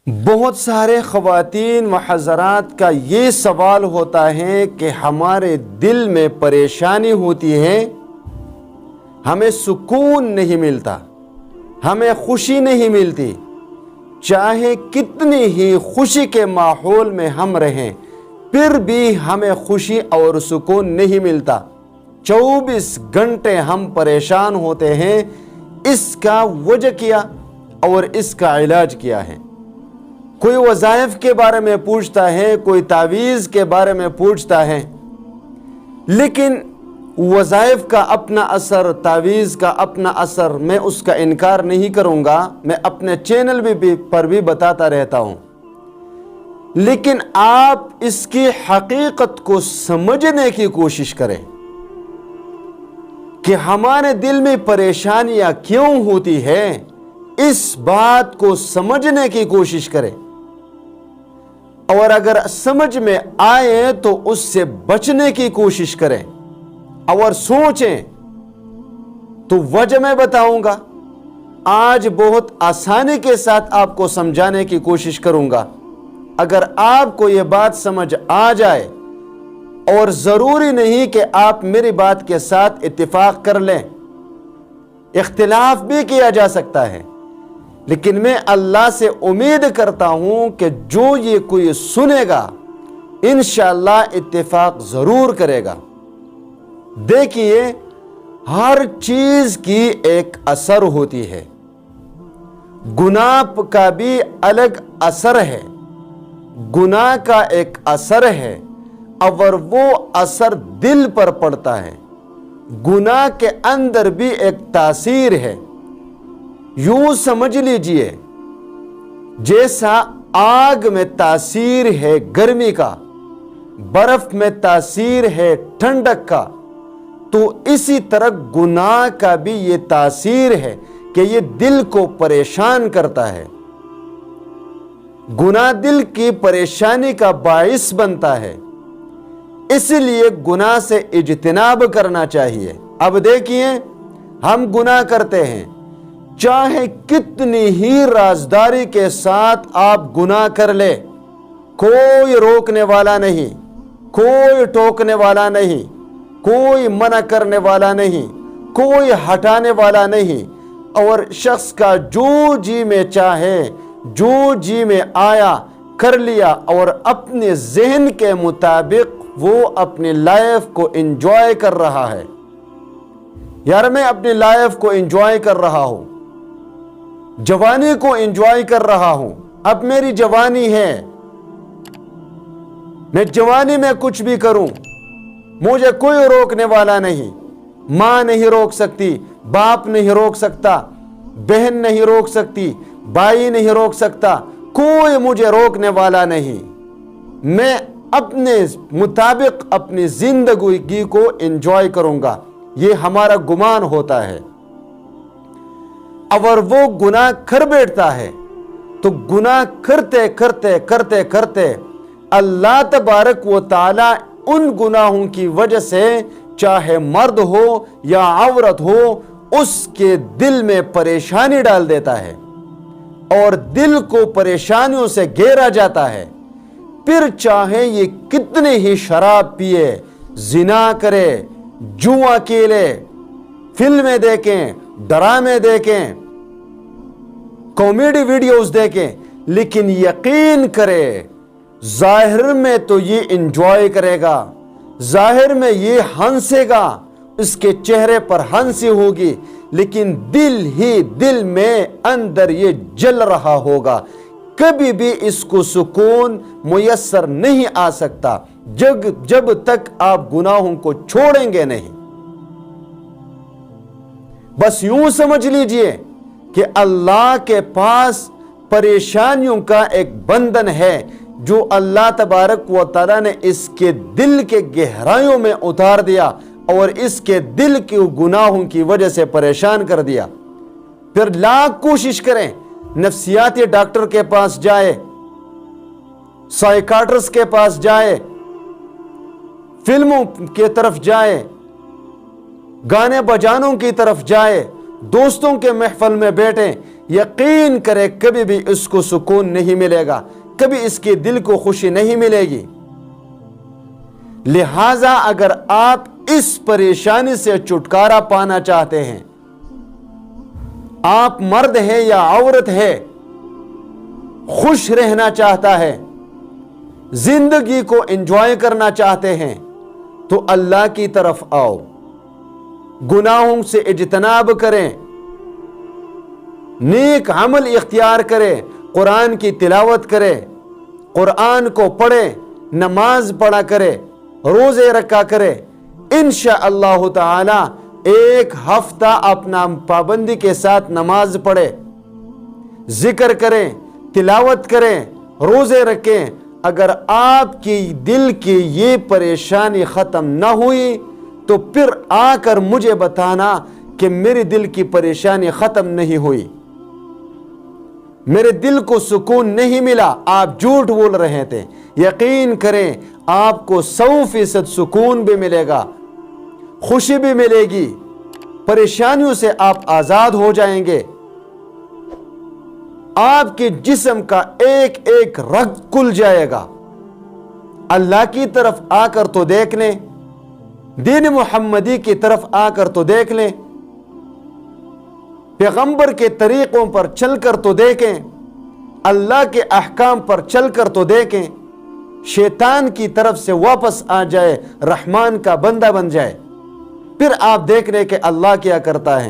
بہت سارے خواتین و حضرات کا یہ سوال ہوتا ہے کہ ہمارے دل میں پریشانی ہوتی ہے، ہمیں سکون نہیں ملتا، ہمیں خوشی نہیں ملتی، چاہے کتنی ہی خوشی کے ماحول میں ہم رہیں پھر بھی ہمیں خوشی اور سکون نہیں ملتا۔ 24 گھنٹے ہم پریشان ہوتے ہیں۔ اس کا وجہ کیا اور اس کا علاج کیا ہے؟ کوئی وظائف کے بارے میں پوچھتا ہے، کوئی تعویذ کے بارے میں پوچھتا ہے، لیکن وظائف کا اپنا اثر، تعویذ کا اپنا اثر، میں اس کا انکار نہیں کروں گا، میں اپنے چینل پر بھی بتاتا رہتا ہوں، لیکن آپ اس کی حقیقت کو سمجھنے کی کوشش کریں کہ ہمارے دل میں پریشانیاں کیوں ہوتی ہے، اس بات کو سمجھنے کی کوشش کریں، اور اگر سمجھ میں آئے تو اس سے بچنے کی کوشش کریں اور سوچیں تو وجہ میں بتاؤں گا۔ آج بہت آسانی کے ساتھ آپ کو سمجھانے کی کوشش کروں گا۔ اگر آپ کو یہ بات سمجھ آ جائے، اور ضروری نہیں کہ آپ میری بات کے ساتھ اتفاق کر لیں، اختلاف بھی کیا جا سکتا ہے، لیکن میں اللہ سے امید کرتا ہوں کہ جو یہ کوئی سنے گا انشاءاللہ اتفاق ضرور کرے گا۔ دیکھیے، ہر چیز کی ایک اثر ہوتی ہے۔ گناہ کا بھی الگ اثر ہے، گناہ کا ایک اثر ہے اور وہ اثر دل پر پڑتا ہے۔ گناہ کے اندر بھی ایک تاثیر ہے۔ یوں سمجھ لیجئے، جیسا آگ میں تاثیر ہے گرمی کا، برف میں تاثیر ہے ٹھنڈک کا، تو اسی طرح گناہ کا بھی یہ تاثیر ہے کہ یہ دل کو پریشان کرتا ہے۔ گناہ دل کی پریشانی کا باعث بنتا ہے، اس لیے گناہ سے اجتناب کرنا چاہیے۔ اب دیکھیے، ہم گناہ کرتے ہیں، چاہے کتنی ہی رازداری کے ساتھ آپ گناہ کر لے، کوئی روکنے والا نہیں، کوئی ٹوکنے والا نہیں، کوئی منع کرنے والا نہیں، کوئی ہٹانے والا نہیں، اور شخص کا جو جی میں چاہے، جو جی میں آیا کر لیا، اور اپنے ذہن کے مطابق وہ اپنی لائف کو انجوائے کر رہا ہے۔ یار، میں اپنی لائف کو انجوائے کر رہا ہوں، جوانی کو انجوائے کر رہا ہوں، اب میری جوانی ہے، میں جوانی میں کچھ بھی کروں، مجھے کوئی روکنے والا نہیں۔ ماں نہیں روک سکتی، باپ نہیں روک سکتا، بہن نہیں روک سکتی، بھائی نہیں روک سکتا، کوئی مجھے روکنے والا نہیں۔ میں اپنے مطابق اپنی زندگی کو انجوائے کروں گا، یہ ہمارا گمان ہوتا ہے۔ اور وہ گناہ کر بیٹھتا ہے تو گناہ کرتے کرتے کرتے کرتے اللہ تبارک و تعالی ان گناہوں کی وجہ سے، چاہے مرد ہو یا عورت ہو، اس کے دل میں پریشانی ڈال دیتا ہے، اور دل کو پریشانیوں سے گھیرا جاتا ہے۔ پھر چاہے یہ کتنی ہی شراب پیے، زنا کرے، جوا کھیلے، فلمیں دیکھیں، ڈرامے دیکھیں، کامیڈی ویڈیوز دیکھیں، لیکن یقین کرے ظاہر میں تو یہ انجوائے کرے گا، ظاہر میں یہ ہنسے گا، اس کے چہرے پر ہنسی ہوگی، لیکن دل ہی دل میں اندر یہ جل رہا ہوگا۔ کبھی بھی اس کو سکون میسر نہیں آ سکتا جب تک آپ گناہوں کو چھوڑیں گے نہیں۔ بس یوں سمجھ لیجئے کہ اللہ کے پاس پریشانیوں کا ایک بندھن ہے جو اللہ تبارک و تعالیٰ نے اس کے دل کے گہرائیوں میں اتار دیا، اور اس کے دل کی گناہوں کی وجہ سے پریشان کر دیا۔ پھر لاکھ کوشش کریں، نفسیاتی ڈاکٹر کے پاس جائے، سائیکاٹرسٹ کے پاس جائے، فلموں کی طرف جائے، گانے بجانوں کی طرف جائے، دوستوں کے محفل میں بیٹھیں، یقین کرے کبھی بھی اس کو سکون نہیں ملے گا، کبھی اس کے دل کو خوشی نہیں ملے گی۔ لہٰذا اگر آپ اس پریشانی سے چھٹکارا پانا چاہتے ہیں، آپ مرد ہیں یا عورت ہے، خوش رہنا چاہتا ہے، زندگی کو انجوائے کرنا چاہتے ہیں، تو اللہ کی طرف آؤ، گناہوں سے اجتناب کریں، نیک عمل اختیار کریں، قرآن کی تلاوت کریں، قرآن کو پڑھیں، نماز پڑھا کرے، روزے رکھا کرے۔ انشاءاللہ تعالی ایک ہفتہ اپنا پابندی کے ساتھ نماز پڑھے، ذکر کریں، تلاوت کریں، روزے رکھیں۔ اگر آپ کی دل کی یہ پریشانی ختم نہ ہوئی تو پھر آ کر مجھے بتانا کہ میرے دل کی پریشانی ختم نہیں ہوئی، میرے دل کو سکون نہیں ملا، آپ جھوٹ بول رہے تھے۔ یقین کریں آپ کو 100% سکون بھی ملے گا، خوشی بھی ملے گی، پریشانیوں سے آپ آزاد ہو جائیں گے، آپ کے جسم کا ایک ایک رگ کھل جائے گا۔ اللہ کی طرف آ کر تو دیکھ لیں، دین محمدی کی طرف آ کر تو دیکھ لیں، پیغمبر کے طریقوں پر چل کر تو دیکھیں، اللہ کے احکام پر چل کر تو دیکھیں، شیطان کی طرف سے واپس آ جائے، رحمان کا بندہ بن جائے، پھر آپ دیکھ لیں کہ اللہ کیا کرتا ہے۔